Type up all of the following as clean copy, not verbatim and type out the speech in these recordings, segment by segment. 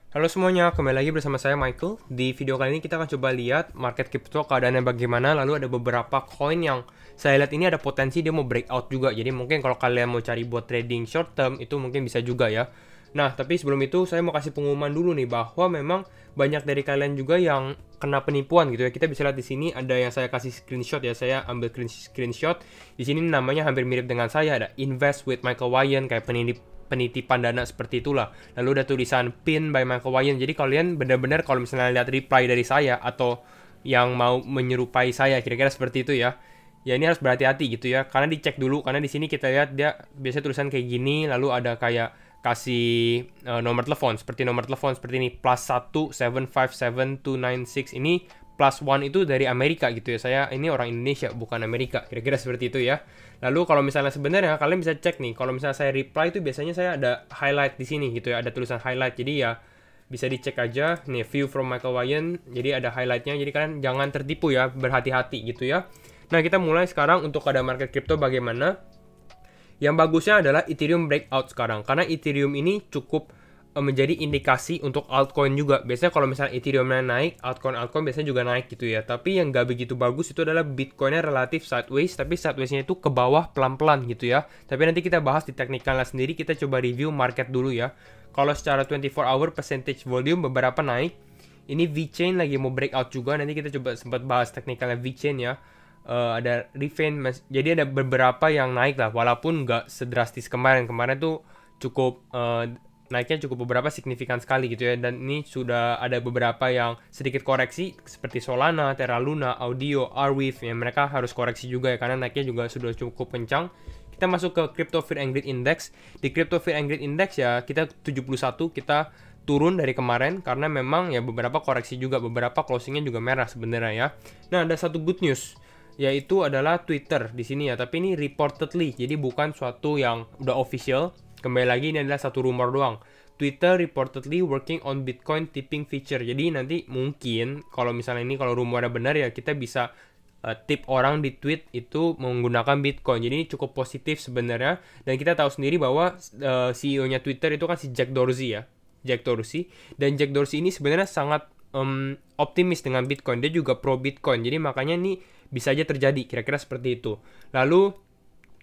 Halo semuanya, kembali lagi bersama saya Michael. Di video kali ini kita akan coba lihat market crypto keadaannya bagaimana. Lalu ada beberapa coin yang saya lihat ini ada potensi dia mau breakout juga. Jadi mungkin kalau kalian mau cari buat trading short term itu mungkin bisa juga ya. Nah, tapi sebelum itu saya mau kasih pengumuman dulu nih bahwa memang banyak dari kalian juga yang kena penipuan gitu ya. Kita bisa lihat di sini ada yang saya kasih screenshot ya. Saya ambil screenshot. Di sini namanya hampir mirip dengan saya, ada Invest with Michael Wyan, kayak penitipan dana seperti itulah. Lalu ada tulisan pin by Michael Wyan. Jadi kalian benar-benar kalau misalnya lihat reply dari saya atau yang mau menyerupai saya kira-kira seperti itu ya. Ya ini harus berhati-hati gitu ya. Karena dicek dulu, karena di sini kita lihat dia biasanya tulisan kayak gini, lalu ada kayak kasih nomor telepon seperti ini +1 757 296 ini +1 itu dari Amerika gitu ya. Saya ini orang Indonesia bukan Amerika, kira-kira seperti itu ya. Lalu kalau misalnya sebenarnya kalian bisa cek nih, kalau misalnya saya reply itu biasanya saya ada highlight di sini gitu ya, ada tulisan highlight. Jadi ya bisa dicek aja nih, view from Michael Wyan, jadi ada highlightnya. Jadi kalian jangan tertipu ya, berhati-hati gitu ya. Nah, kita mulai sekarang untuk ada market crypto bagaimana. Yang bagusnya adalah Ethereum breakout sekarang, karena Ethereum ini cukup menjadi indikasi untuk altcoin juga. Biasanya kalau misalnya Ethereum-nya naik, altcoin biasanya juga naik gitu ya. Tapi yang nggak begitu bagus itu adalah Bitcoin-nya relatif sideways, tapi sideways-nya itu ke bawah pelan-pelan gitu ya. Tapi nanti kita bahas di teknikalnya sendiri, kita coba review market dulu ya. Kalau secara 24 hour percentage volume beberapa naik. Ini VeChain lagi mau breakout juga, nanti kita coba sempat bahas teknikalnya VeChain ya. Ada Riven, jadi ada beberapa yang naik lah, walaupun nggak sedrastis kemarin tuh cukup naiknya cukup beberapa signifikan sekali gitu ya. Dan ini sudah ada beberapa yang sedikit koreksi seperti Solana, Terra Luna, Audio, Arweave ya, mereka harus koreksi juga ya karena naiknya juga sudah cukup kencang. Kita masuk ke Crypto Fear and Greed Index. Di Crypto Fear and Greed Index ya kita 71, kita turun dari kemarin karena memang ya beberapa koreksi juga, beberapa closingnya juga merah sebenarnya ya. Nah, ada satu good news, yaitu adalah Twitter di sini ya, tapi ini reportedly, jadi bukan suatu yang udah official. Kembali lagi ini adalah satu rumor doang. Twitter reportedly working on Bitcoin tipping feature. Jadi nanti mungkin kalau misalnya ini kalau rumornya benar ya kita bisa tip orang di tweet itu menggunakan Bitcoin. Jadi ini cukup positif sebenarnya. Dan kita tahu sendiri bahwa CEO-nya Twitter itu kan si Jack Dorsey ya. Jack Dorsey. Dan Jack Dorsey ini sebenarnya sangat optimis dengan Bitcoin. Dia juga pro Bitcoin. Jadi makanya ini bisa aja terjadi, kira-kira seperti itu. Lalu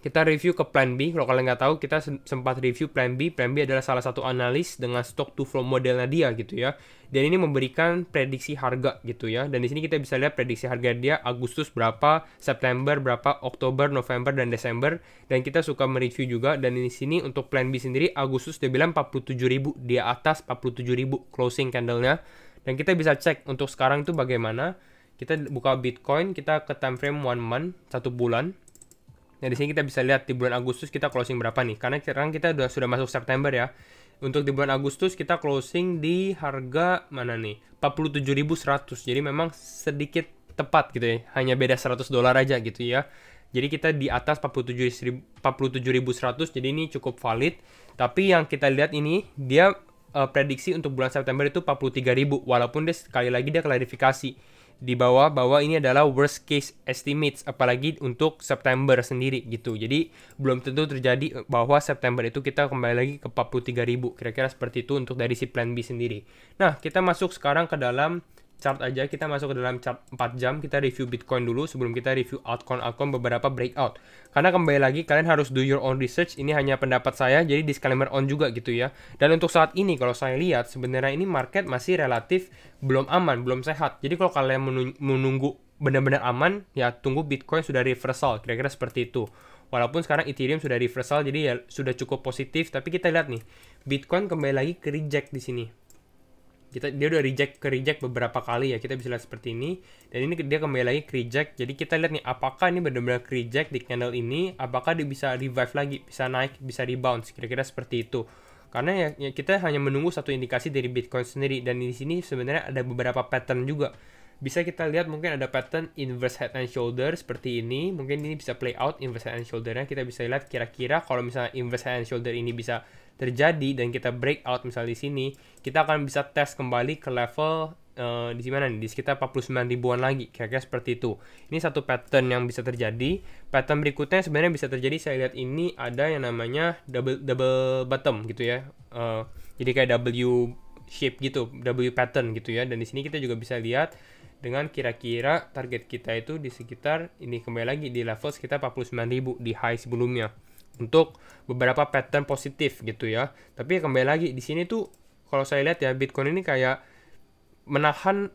kita review ke Plan B. Kalau kalian nggak tahu, kita sempat review Plan B. Plan B adalah salah satu analis dengan stock to flow modelnya dia gitu ya. Dan ini memberikan prediksi harga gitu ya. Dan di sini kita bisa lihat prediksi harga dia Agustus berapa, September berapa, Oktober, November, dan Desember. Dan kita suka mereview juga. Dan di sini untuk Plan B sendiri Agustus dia bilang 47.000, di atas 47.000 closing candle-nya. Dan kita bisa cek untuk sekarang itu bagaimana. Kita buka Bitcoin, kita ke time frame 1 month, 1 bulan. Nah, di sini kita bisa lihat di bulan Agustus kita closing berapa nih. Karena sekarang kita sudah masuk September ya. Untuk di bulan Agustus kita closing di harga mana nih? 47.100. Jadi memang sedikit tepat gitu ya. Hanya beda $100 aja gitu ya. Jadi kita di atas 47.100, jadi ini cukup valid. Tapi yang kita lihat ini dia prediksi untuk bulan September itu 43.000, walaupun dia sekali lagi dia klarifikasi di bawah bahwa ini adalah worst case estimates, apalagi untuk September sendiri gitu. Jadi belum tentu terjadi bahwa September itu kita kembali lagi ke 43.000. Kira-kira seperti itu untuk dari si Plan B sendiri. Nah, kita masuk sekarang ke dalam chart aja. Kita masuk ke dalam chart 4 jam. Kita review Bitcoin dulu sebelum kita review altcoin beberapa breakout. Karena kembali lagi kalian harus do your own research. Ini hanya pendapat saya, jadi disclaimer on juga gitu ya. Dan untuk saat ini kalau saya lihat sebenarnya ini market masih relatif belum aman, belum sehat. Jadi kalau kalian menunggu benar-benar aman, ya tunggu Bitcoin sudah reversal. Kira-kira seperti itu. Walaupun sekarang Ethereum sudah reversal, jadi ya sudah cukup positif. Tapi kita lihat nih, Bitcoin kembali lagi ke reject di sini. Dia udah reject beberapa kali ya, kita bisa lihat seperti ini. Dan ini dia kembali lagi ke reject. Jadi kita lihat nih, apakah ini benar-benar ke reject di candle ini, apakah dia bisa revive lagi, bisa naik, bisa rebound, kira-kira seperti itu. Karena ya kita hanya menunggu satu indikasi dari Bitcoin sendiri. Dan di sini sebenarnya ada beberapa pattern juga. Bisa kita lihat mungkin ada pattern inverse head and shoulder seperti ini. Mungkin ini bisa play out inverse head and shoulder-nya. Kita bisa lihat kira-kira kalau misalnya inverse head and shoulder ini bisa terjadi dan kita breakout misalnya di sini, kita akan bisa tes kembali ke level di mana nih, di sekitar 49 ribuan lagi, kira-kira seperti itu. Ini satu pattern yang bisa terjadi. Pattern berikutnya sebenarnya bisa terjadi, saya lihat ini ada yang namanya double bottom gitu ya. Jadi kayak W shape gitu, W pattern gitu ya. Dan di sini kita juga bisa lihat dengan kira-kira target kita itu di sekitar ini, kembali lagi di level sekitar 49.000 di high sebelumnya untuk beberapa pattern positif gitu ya. Tapi kembali lagi di sini tuh kalau saya lihat ya, Bitcoin ini kayak menahan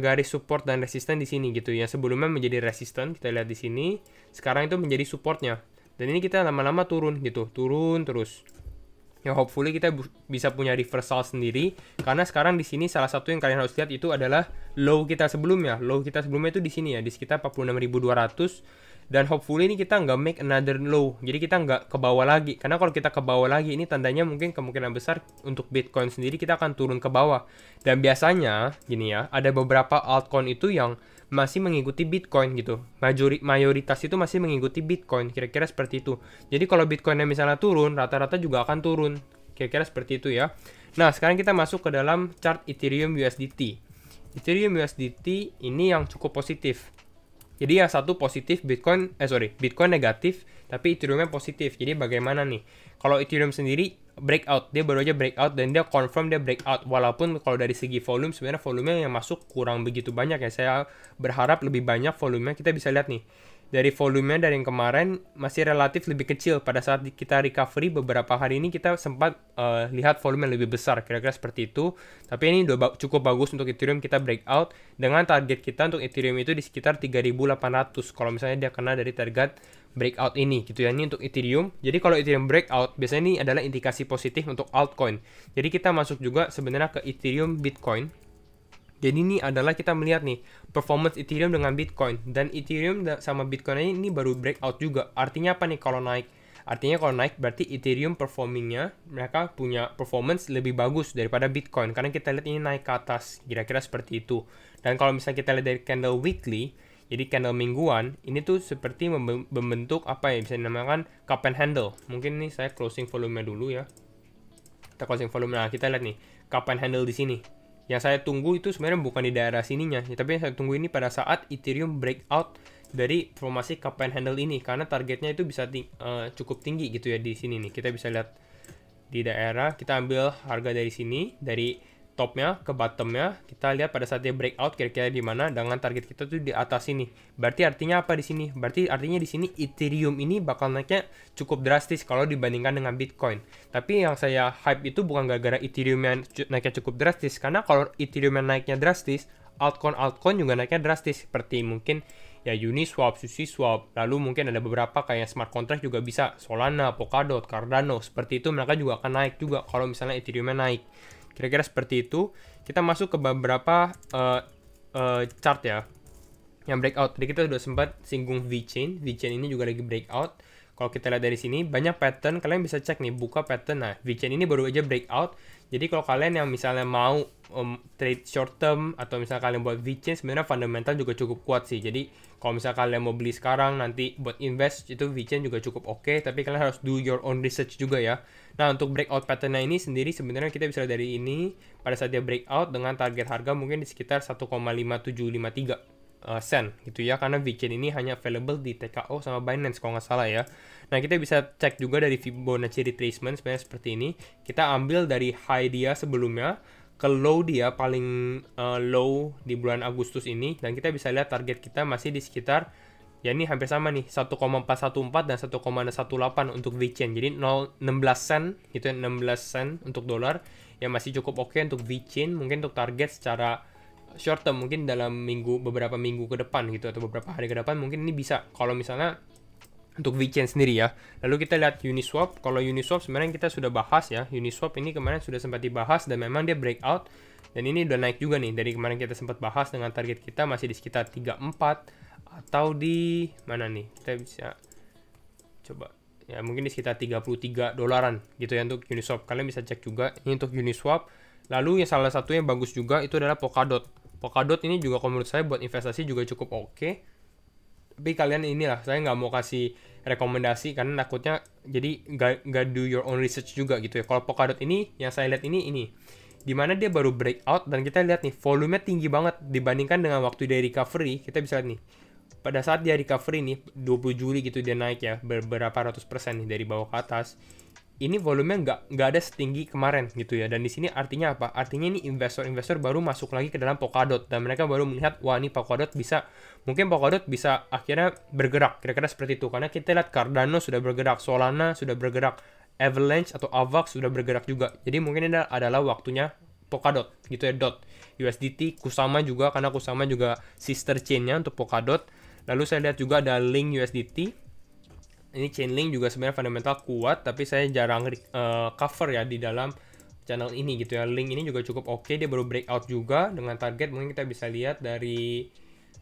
garis support dan resisten di sini gitu ya. Sebelumnya menjadi resisten, kita lihat di sini, sekarang itu menjadi supportnya. Dan ini kita lama-lama turun gitu, turun terus. Ya hopefully kita bisa punya reversal sendiri, karena sekarang di sini salah satu yang kalian harus lihat itu adalah low kita sebelumnya. Low kita sebelumnya itu di sini ya, di sekitar 46.200. Dan hopefully ini kita nggak make another low, jadi kita nggak ke bawah lagi. Karena kalau kita ke bawah lagi, ini tandanya mungkin kemungkinan besar untuk Bitcoin sendiri kita akan turun ke bawah. Dan biasanya gini ya, ada beberapa altcoin itu yang masih mengikuti Bitcoin gitu. Mayoritas itu masih mengikuti Bitcoin, kira-kira seperti itu. Jadi kalau Bitcoinnya misalnya turun, rata-rata juga akan turun. Kira-kira seperti itu ya. Nah, sekarang kita masuk ke dalam chart Ethereum USDT. Ethereum USDT ini yang cukup positif. Jadi yang satu positif, Bitcoin negatif, tapi Ethereum positif. Jadi bagaimana nih? Kalau Ethereum sendiri breakout, dia baru aja breakout dan dia confirm dia breakout. Walaupun kalau dari segi volume, sebenarnya volume yang masuk kurang begitu banyak ya. Saya berharap lebih banyak volumenya. Kita bisa lihat nih, dari volumenya dari yang kemarin masih relatif lebih kecil. Pada saat kita recovery beberapa hari ini kita sempat lihat volume yang lebih besar, kira-kira seperti itu. Tapi ini udah cukup bagus untuk Ethereum kita breakout, dengan target kita untuk Ethereum itu di sekitar 3.800 kalau misalnya dia kena dari target breakout ini gitu ya. Ini untuk Ethereum. Jadi kalau Ethereum breakout, biasanya ini adalah indikasi positif untuk altcoin. Jadi kita masuk juga sebenarnya ke Ethereum Bitcoin. Jadi ini adalah kita melihat nih performance Ethereum dengan Bitcoin, dan Ethereum sama Bitcoin ini baru breakout juga. Artinya apa nih kalau naik? Artinya kalau naik berarti Ethereum performingnya, mereka punya performance lebih bagus daripada Bitcoin, karena kita lihat ini naik ke atas, kira-kira seperti itu. Dan kalau misalnya kita lihat dari candle weekly, jadi candle mingguan, ini tuh seperti membentuk apa ya, bisa dinamakan cup and handle. Mungkin nih saya closing volume dulu ya. Kita closing volume, nah kita lihat nih cup and handle di sini. Yang saya tunggu itu sebenarnya bukan di daerah sininya, tapi yang saya tunggu ini pada saat Ethereum breakout dari formasi cup and handle ini, karena targetnya itu bisa cukup tinggi gitu ya di sini nih. Kita bisa lihat di daerah, kita ambil harga dari sini, dari topnya ke bottomnya, kita lihat pada saat dia breakout kira-kira di mana, dengan target kita tuh di atas sini. Berarti artinya apa di sini? Berarti artinya di sini Ethereum ini bakal naiknya cukup drastis kalau dibandingkan dengan Bitcoin. Tapi yang saya hype itu bukan gara-gara Ethereum yang naiknya cukup drastis, karena kalau Ethereum yang naiknya drastis, altcoin juga naiknya drastis, seperti mungkin ya Uniswap, SushiSwap, lalu mungkin ada beberapa kayak smart contract juga bisa, Solana, Polkadot, Cardano, seperti itu mereka juga akan naik juga kalau misalnya Ethereum naik. Kira-kira seperti itu. Kita masuk ke beberapa chart ya yang breakout. Jadi kita sudah sempat singgung VeChain. VeChain ini juga lagi breakout. Kalau kita lihat dari sini banyak pattern, kalian bisa cek nih, buka pattern. Nah, VeChain ini baru aja breakout. Jadi kalau kalian yang misalnya mau trade short term, atau misalnya kalian buat VeChain, sebenarnya fundamental juga cukup kuat sih. Jadi kalau misalnya kalian mau beli sekarang, nanti buat invest, itu VeChain juga cukup oke. Tapi kalian harus do your own research juga ya. Nah, untuk breakout pattern-nya ini sendiri sebenarnya kita bisa lihat dari ini, pada saat dia breakout dengan target harga mungkin di sekitar 1,5753 sen gitu ya, karena VeChain ini hanya available di TKO sama Binance kalau nggak salah ya. Nah, kita bisa cek juga dari Fibonacci retracement sebenarnya seperti ini. Kita ambil dari high dia sebelumnya ke low dia paling low di bulan Agustus ini, dan kita bisa lihat target kita masih di sekitar ya ini hampir sama nih, 1,414 dan 1,118 untuk VeChain. Jadi 16 sen gitu ya, 16 sen untuk dolar yang masih cukup oke untuk VeChain. Mungkin untuk target secara short term mungkin dalam beberapa minggu ke depan gitu, atau beberapa hari ke depan mungkin ini bisa kalau misalnya untuk VeChain sendiri ya. Lalu kita lihat Uniswap. Kalau Uniswap sebenarnya kita sudah bahas ya. Uniswap ini kemarin sudah sempat dibahas dan memang dia breakout, dan ini udah naik juga nih. Dari kemarin kita sempat bahas dengan target kita masih di sekitar 34 atau di mana nih, kita bisa coba ya, mungkin di sekitar 33 dolaran gitu ya untuk Uniswap. Kalian bisa cek juga ini untuk Uniswap. Lalu yang salah satu yang bagus juga itu adalah Polkadot. Polkadot ini juga kalau menurut saya buat investasi juga cukup oke. Tapi kalian inilah, saya nggak mau kasih rekomendasi karena takutnya jadi nggak do your own research juga gitu ya. Kalau Polkadot ini yang saya lihat ini dimana dia baru breakout, dan kita lihat nih volumenya tinggi banget dibandingkan dengan waktu dia recovery. Kita bisa lihat nih pada saat dia recovery nih 20 Juli gitu dia naik ya beberapa ratus persen nih dari bawah ke atas. ini volumenya nggak ada setinggi kemarin gitu ya. Dan di sini artinya apa? Artinya ini investor baru masuk lagi ke dalam Polkadot dan mereka baru melihat wah ini Polkadot mungkin Polkadot bisa akhirnya bergerak, kira-kira seperti itu. Karena kita lihat Cardano sudah bergerak, Solana sudah bergerak, Avalanche atau Avax sudah bergerak juga. Jadi mungkin ini adalah waktunya Polkadot gitu ya. DOT, USDT, Kusama juga, karena Kusama juga sister chain-nya untuk Polkadot. Lalu saya lihat juga ada Link USDT. Ini Chainlink juga sebenarnya fundamental kuat, tapi saya jarang cover ya di dalam channel ini gitu ya. Link ini juga cukup oke, dia baru breakout juga dengan target. Mungkin kita bisa lihat dari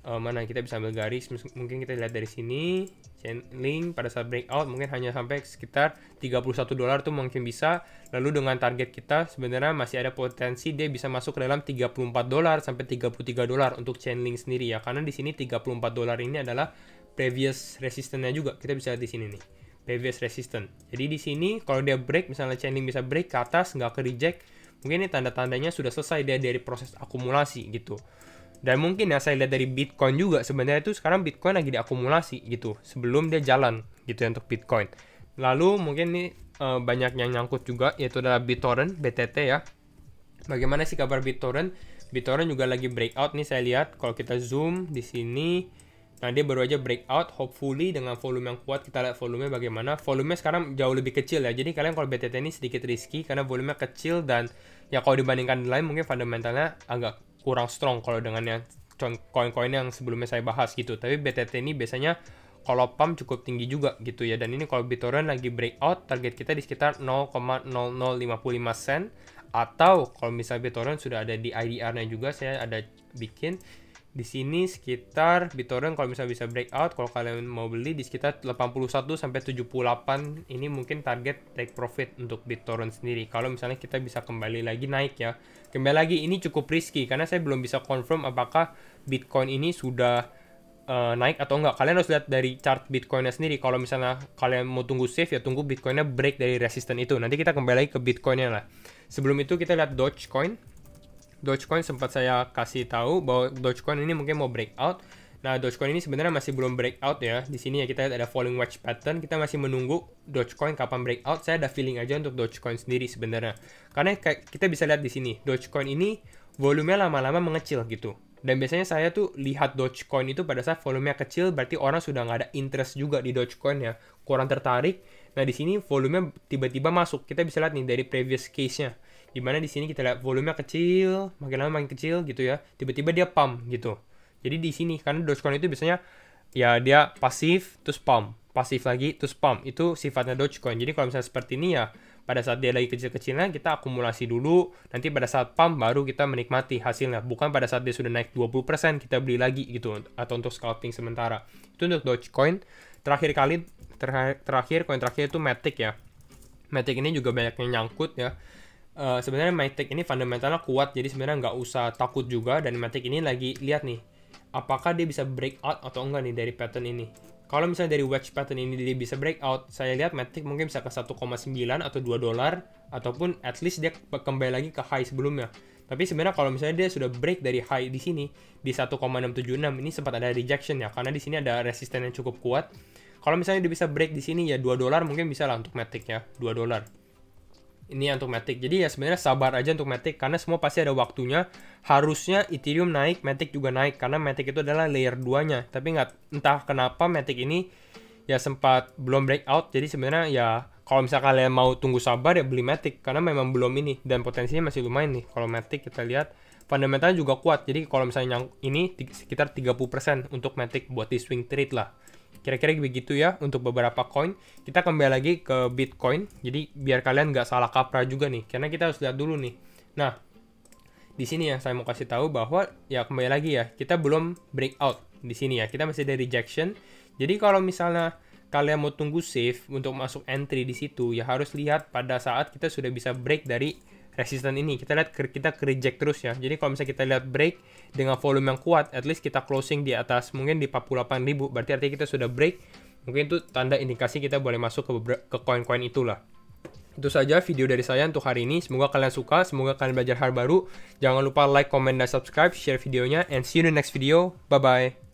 mana, kita bisa ambil garis, mungkin kita lihat dari sini. Chainlink pada saat breakout mungkin hanya sampai sekitar $31 tuh mungkin bisa. Lalu dengan target kita sebenarnya masih ada potensi dia bisa masuk ke dalam $34 sampai $33 untuk Chainlink sendiri ya. Karena di sini $34 ini adalah previous resistance-nya juga. Kita bisa lihat di sini nih, previous resistance. Jadi di sini kalau dia break, misalnya Chainlink bisa break ke atas, nggak ke reject, mungkin ini tanda-tandanya sudah selesai dia dari proses akumulasi gitu. Dan mungkin ya saya lihat dari Bitcoin juga, sebenarnya itu sekarang Bitcoin lagi diakumulasi gitu sebelum dia jalan gitu ya untuk Bitcoin. Lalu mungkin ini banyak yang nyangkut juga, yaitu adalah BitTorrent, BTT ya. Bagaimana sih kabar BitTorrent? BitTorrent juga lagi breakout nih, saya lihat kalau kita zoom di sini. Nah, dia baru aja breakout, hopefully dengan volume yang kuat. Kita lihat volumenya bagaimana. Volumenya sekarang jauh lebih kecil ya. Jadi kalian kalau BTT ini sedikit risky karena volumenya kecil dan ya kalau dibandingkan lain mungkin fundamentalnya agak kurang strong kalau dengan yang koin-koin yang sebelumnya saya bahas gitu. Tapi BTT ini biasanya kalau pump cukup tinggi juga gitu ya. Dan ini kalau BitTorrent lagi breakout, target kita di sekitar 0,0055 sen. Atau kalau misalnya BitTorrent sudah ada di IDR-nya juga, saya ada bikin di sini sekitar BitTorrent kalau misalnya bisa breakout, kalau kalian mau beli di sekitar 81 sampai 78, ini mungkin target take profit untuk BitTorrent sendiri. Kalau misalnya kita bisa kembali lagi naik ya. Kembali lagi ini cukup risky karena saya belum bisa confirm apakah Bitcoin ini sudah naik atau enggak. Kalian harus lihat dari chart Bitcoinnya sendiri. Kalau misalnya kalian mau tunggu safe ya tunggu Bitcoinnya break dari resistance itu. Nanti kita kembali lagi ke Bitcoinnya lah. Sebelum itu kita lihat Dogecoin. Dogecoin sempat saya kasih tahu bahwa Dogecoin ini mungkin mau breakout. Nah, Dogecoin ini sebenarnya masih belum breakout ya. Di sini ya kita lihat ada falling wedge pattern. Kita masih menunggu Dogecoin kapan breakout. Saya ada feeling aja untuk Dogecoin sendiri sebenarnya. Karena kita bisa lihat di sini, Dogecoin ini volumenya lama-lama mengecil gitu. Dan biasanya saya tuh lihat Dogecoin itu pada saat volumenya kecil, berarti orang sudah nggak ada interest juga di Dogecoin ya. Kurang tertarik. Nah, di sini volumenya tiba-tiba masuk. Kita bisa lihat nih dari previous case-nya. Dimana di sini kita lihat volumenya kecil, makin lama makin kecil gitu ya. Tiba-tiba dia pump gitu. Jadi di sini karena Dogecoin itu biasanya ya dia pasif terus pump, pasif lagi terus pump. Itu sifatnya Dogecoin. Jadi kalau misalnya seperti ini ya pada saat dia lagi kecil-kecilnya kita akumulasi dulu, nanti pada saat pump baru kita menikmati hasilnya. Bukan pada saat dia sudah naik 20% kita beli lagi gitu atau untuk scalping sementara. Itu untuk Dogecoin. Terakhir koin terakhir itu Matic ya. Matic ini juga banyak yang nyangkut ya. Sebenarnya Matic ini fundamentalnya kuat, jadi sebenarnya nggak usah takut juga. Dan Matic ini lagi lihat nih, apakah dia bisa breakout atau enggak nih dari pattern ini. Kalau misalnya dari wedge pattern ini dia bisa breakout, saya lihat Matic mungkin bisa ke 1,9 atau $2, ataupun at least dia kembali lagi ke high sebelumnya. Tapi sebenarnya kalau misalnya dia sudah break dari high di sini di 1,676, ini sempat ada rejection ya, karena di sini ada resisten yang cukup kuat. Kalau misalnya dia bisa break di sini ya $2 mungkin bisa lah untuk Matic ya, $2. Ini untuk Matic. Jadi ya sebenarnya sabar aja untuk Matic karena semua pasti ada waktunya. Harusnya Ethereum naik, Matic juga naik karena Matic itu adalah layer 2-nya. Tapi entah kenapa Matic ini ya sempat belum breakout. Jadi sebenarnya ya kalau misalnya kalian mau tunggu sabar ya beli Matic karena memang belum ini dan potensinya masih lumayan nih. Kalau Matic kita lihat fundamentalnya juga kuat. Jadi kalau misalnya ini sekitar 30% untuk Matic buat di swing trade lah. Kira-kira begitu ya untuk beberapa coin. Kita kembali lagi ke Bitcoin. Jadi biar kalian nggak salah kaprah juga nih. Karena kita harus lihat dulu nih. Nah, di sini ya saya mau kasih tahu bahwa ya kembali lagi ya. Kita belum breakout di sini ya. Kita masih ada rejection. Jadi kalau misalnya kalian mau tunggu safe untuk masuk entry di situ, ya harus lihat pada saat kita sudah bisa break dari resisten ini. Kita lihat kita ke reject terus ya. Jadi kalau misalnya kita lihat break dengan volume yang kuat, at least kita closing di atas mungkin di 48.000, berarti artinya kita sudah break. Mungkin itu tanda indikasi kita boleh masuk ke koin-koin itulah. Itu saja video dari saya untuk hari ini. Semoga kalian suka, semoga kalian belajar hal baru. Jangan lupa like, comment, dan subscribe, share videonya, and see you in the next video. Bye-bye.